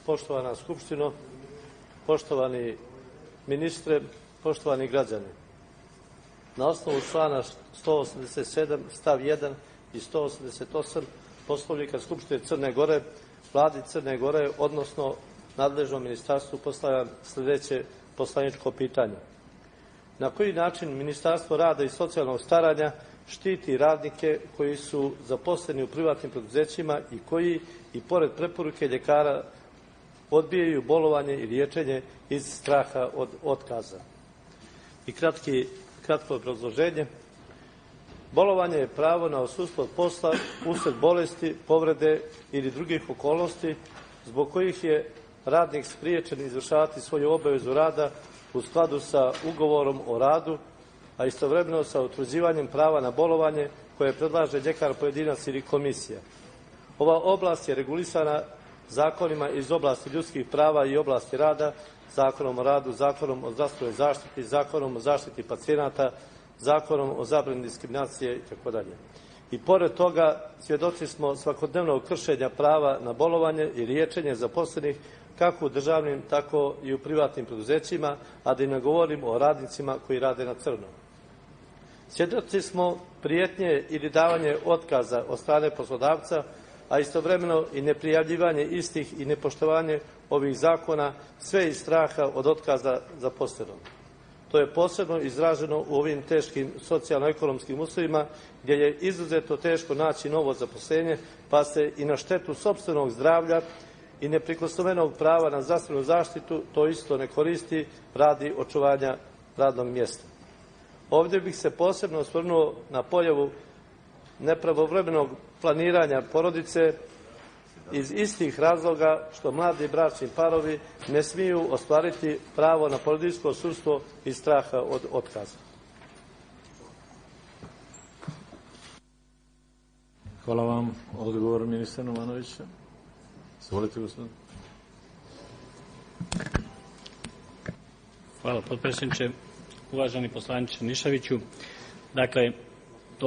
poštovana Skupštino, poštovani ministre, poštovani građani. Na osnovu člana 187 stav 1 i 188 Poslovnika Skupštine Crne Gore, Vladi Crne Gore, odnosno nadležnom ministarstvu, postavljam sljedeće poslaničko pitanje. Na koji način Ministarstvo rada i socijalnog staranja štiti radnike koji su zaposleni u privatnim preduzećima i koji, i pored preporuke ljekara, odbijaju bolovanje i liječenje iz straha od otkaza? I kratko obrazloženje. Bolovanje je pravo na odsustvo od posla usled bolesti, povrede ili drugih okolnosti zbog kojih je radnik spriječen izvršavati svoju obavezu rada u skladu sa ugovorom o radu, a istovremeno sa utvrđivanjem prava na bolovanje koje predlaže ljekar pojedinac ili komisija. Ova oblast je regulisana zakonima iz oblasti ljudskih prava i oblasti rada, Zakonom o radu, Zakonom o zdravstvenoj zaštiti, Zakonom o zaštiti pacijenata, Zakonom o zabrani diskriminacije itd. I pored toga svjedoci smo svakodnevnog kršenja prava na bolovanje i liječenje zaposlenih kako u državnim, tako i u privatnim preduzećima, a da i ne govorim o radnicima koji rade na crno. Svjedoci smo prijetnje ili davanje otkaza od strane poslodavca, a istovremeno i neprijavljivanje istih i nepoštovanje ovih zakona, sve iz straha od otkaza zaposlenog. To je posebno izraženo u ovim teškim socijalno-ekonomskim uslovima, gdje je izuzetno teško naći novo zaposlenje, pa se i na štetu sopstvenog zdravlja i neprikosnovenog prava na zdravstvenu zaštitu to isto ne koristi radi očuvanja radnog mjesta. Ovdje bih se posebno osvrnuo na pojavu nepravovremenog planiranja porodice iz istih razloga što mladi bračni parovi ne smiju ostvariti pravo na porodiljsko odsustvo iz straha od otkaza. Hvala vam. Odgovor ministra Nomanovića. Izvolite, gospodine. Hvala, potpredsjedniče. Uvaženi poslaniče Nišaviću, dakle,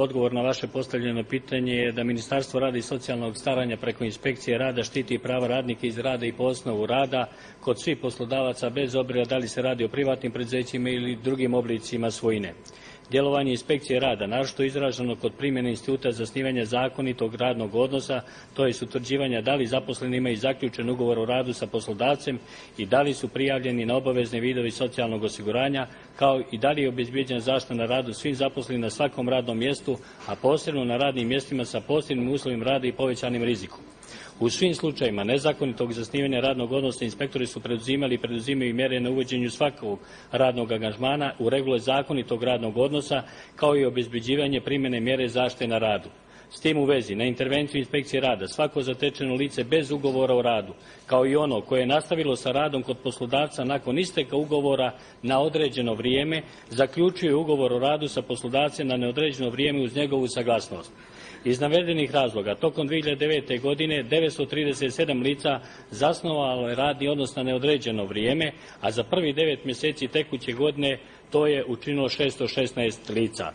odgovor na vaše postavljeno pitanje je da Ministarstvo rada i socijalnog staranja preko inspekcije rada štiti prava radnika iz rada i po osnovu rada kod svih poslodavaca, bez obzira da li se radi o privatnim preduzećima ili drugim oblicima svojine. Djelovanje inspekcije rada, naročito izraženo kod primjene instituta zasnivanja zakonitog radnog odnosa, to je utvrđivanja da li zaposleni imaju zaključen ugovor o radu sa poslodavcem i da li su prijavljeni na obavezne vidove socijalnog osiguranja, kao i da li je obezbijeđena zaštita na radu svim zaposlenim na svakom radnom mjestu, a posebno na radnim mjestima sa posebnim uslovima rada i povećanim rizikom. U svim slučajevima nezakonitog zasnivanja radnog odnosa inspektori su preduzimali i preduzimaju mjere na uvođenju svakog radnog angažmana u regule zakonitog radnog odnosa, kao i obezbeđivanje primjene mjere zaštite na radu. S tim u vezi, na intervenciju inspekcije rada svako zatečeno lice bez ugovora o radu, kao i ono koje je nastavilo sa radom kod poslodavca nakon isteka ugovora na određeno vrijeme, zaključuje ugovor o radu sa poslodavcem na neodređeno vrijeme uz njegovu saglasnost. Iz navedenih razloga, tokom 2009. godine 937 lica zasnovalo je radni odnos na neodređeno vrijeme, a za prvih 9 mjeseci tekuće godine to je učinilo 616 lica.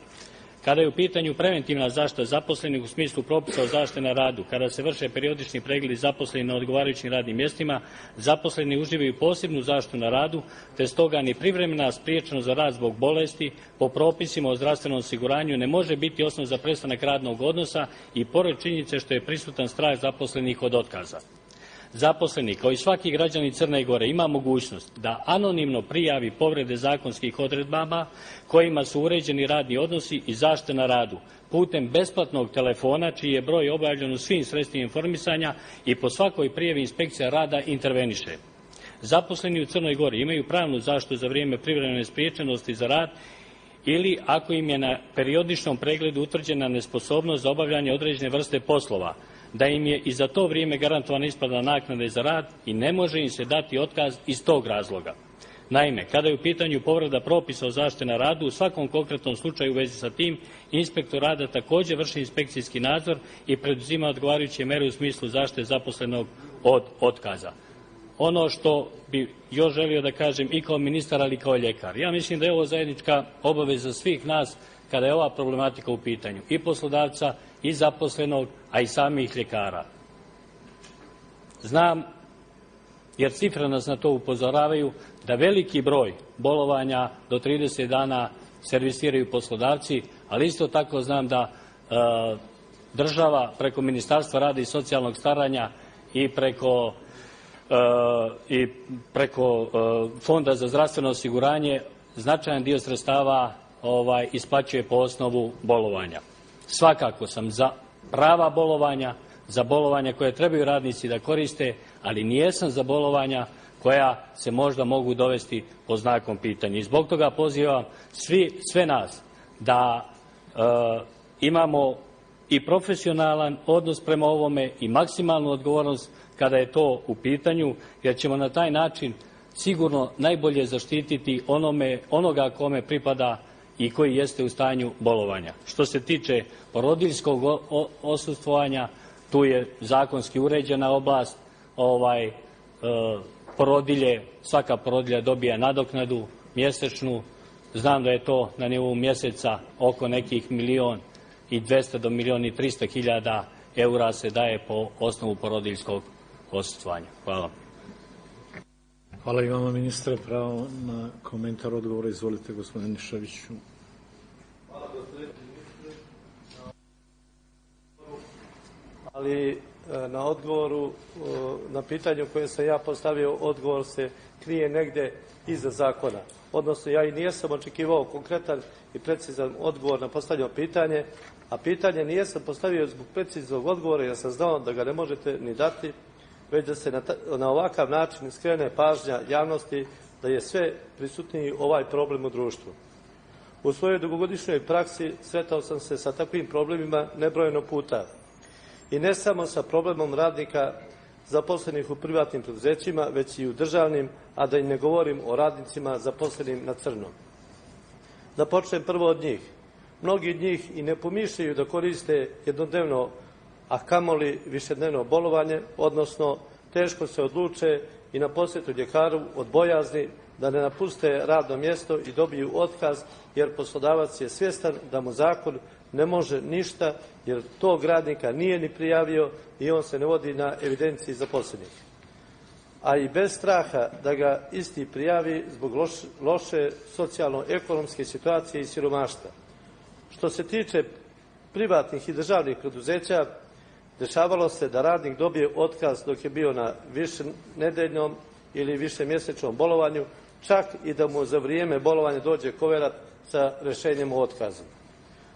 Kada je u pitanju preventivna zaštita zaposlenih u smislu propisa o zaštiti na radu, kada se vrše periodični pregledi zaposlenih na odgovarajućim radnim mjestima, zaposleni uživaju posebnu zaštitu na radu, te stoga ni privremena spriječenost za rad zbog bolesti po propisima o zdravstvenom osiguranju ne može biti osnov za prestanak radnog odnosa i pored činjenice što je prisutan strah zaposlenih od otkaza. Zaposleni, kao i svaki građanin Crne Gore, ima mogućnost da anonimno prijavi povrede zakonskih odredbama kojima su uređeni radni odnosi i zaštita na radu putem besplatnog telefona, čiji je broj objavljen u svim sredstvima informisanja i po svakoj prijavi inspekcija rada interveniše. Zaposleni u Crnoj Gori imaju pravnu zaštitu za vrijeme privremene spriječenosti za rad ili ako im je na periodičnom pregledu utvrđena nesposobnost za obavljanje određene vrste poslova, da im je i za to vrijeme garantovana isplata naknade za rad i ne može im se dati otkaz iz tog razloga. Naime, kada je u pitanju povreda propisa o zaštiti na radu, u svakom konkretnom slučaju u vezi sa tim, inspektor rada također vrši inspekcijski nadzor i preduzima odgovarajuće mere u smislu zaštite zaposlenog od otkaza. Ono što bi još želio da kažem i kao ministar, ali i kao ljekar. Ja mislim da je ovo zajednička obaveza svih nas kada je ova problematika u pitanju, i poslodavca, i zaposlenog, a i samih ljekara. Znam jer cifre nas na to upozoravaju, da veliki broj bolovanja do 30 dana servisiraju poslodavci, ali isto tako znam da država preko Ministarstva rada i socijalnog staranja i preko Fonda za zdravstveno osiguranje značajan dio sredstava isplaćuje po osnovu bolovanja. Svakako sam za prava bolovanja, za bolovanja koje trebaju radnici da koriste, ali nijesam za bolovanja koja se možda mogu dovesti pod znakom pitanja. I zbog toga pozivam sve nas da imamo i profesionalan odnos prema ovome i maksimalnu odgovornost kada je to u pitanju, jer ćemo na taj način sigurno najbolje zaštititi onoga kome pripada i koji jeste u stanju bolovanja. Što se tiče porodiljskog odsustvovanja, tu je zakonski uređena oblast, porodilje, svaka porodilja dobija nadoknadu mjesečnu. Znam da je to na nivou mjeseca oko nekih 1.200.000 do 1.300.000 eura se daje po osnovu porodiljskog odsustvovanja. Hvala. Hvala i vama, ministre. Pravo na komentar, odgovor. Izvolite, gospodine Nišaviću. Hvala, gospodine ministre. Ali na odgovoru, na pitanju koje sam ja postavio, odgovor se krije negde iza zakona. Odnosno, ja i nijesam očekivao konkretan i precizan odgovor na postavljeno pitanje, a pitanje nijesam postavio zbog preciznog odgovora, jer sam znao da ga ne možete ni dati, već da se na ovakav način skrene pažnja javnosti da je sve prisutniji ovaj problem u društvu. U svojoj dugogodišnjoj praksi sretao sam se sa takvim problemima nebrojeno puta. I ne samo sa problemom radnika zaposlenih u privatnim preduzećima, već i u državnim, a da i ne govorim o radnicima zaposlenim na crno. Da počnem prvo od njih. Mnogi od njih i ne pomišljaju da koriste jednodnevno, a kamoli višednevno bolovanje, odnosno teško se odluče i na posjetu ljekaru od bojazni da ne napuste radno mjesto i dobiju otkaz, jer poslodavac je svjestan da mu zakon ne može ništa, jer tog radnika nije ni prijavio i on se ne vodi na evidenciji zaposlenih. A i bez straha da ga isti prijavi zbog loše socijalno-ekonomske situacije i siromaštva. Što se tiče privatnih i državnih preduzeća, dešavalo se da radnik dobije otkaz dok je bio na višenedeljnom ili višemjesečnom bolovanju, čak i da mu za vrijeme bolovanja dođe koverat sa rješenjem o otkazu.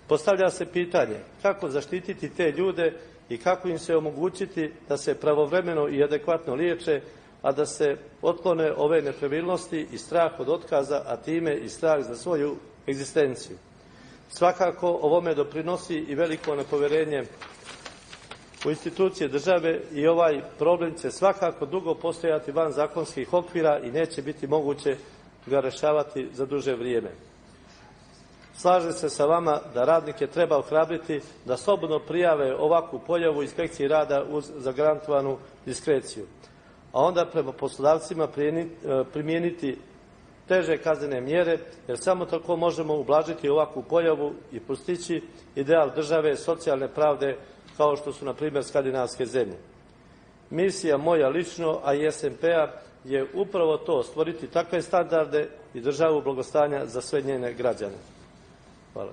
Postavlja se pitanje kako zaštititi te ljude i kako im se omogućiti da se pravovremeno i adekvatno liječe, a da se otklone ove nepravilnosti i strah od otkaza, a time i strah za svoju egzistenciju. Svakako ovome doprinosi i veliko nepovjerenje u institucije države i ovaj problem će svakako dugo postojati van zakonskih okvira i neće biti moguće ga rješavati za duže vrijeme. Slažem se sa vama da radnike treba ohrabriti da slobodno prijave ovakvu pojavu inspekciji rada uz zagarantovanu diskreciju, a onda prema poslodavcima primijeniti teže kaznene mjere, jer samo tako možemo ublažiti ovakvu pojavu i postići ideal države socijalne pravde kao što su, na primjer, skandinavske zemlje. Misija moja lično, a i SMP-a, je upravo to, stvoriti takve standarde i državu blagostanja za sve njene građane. Hvala.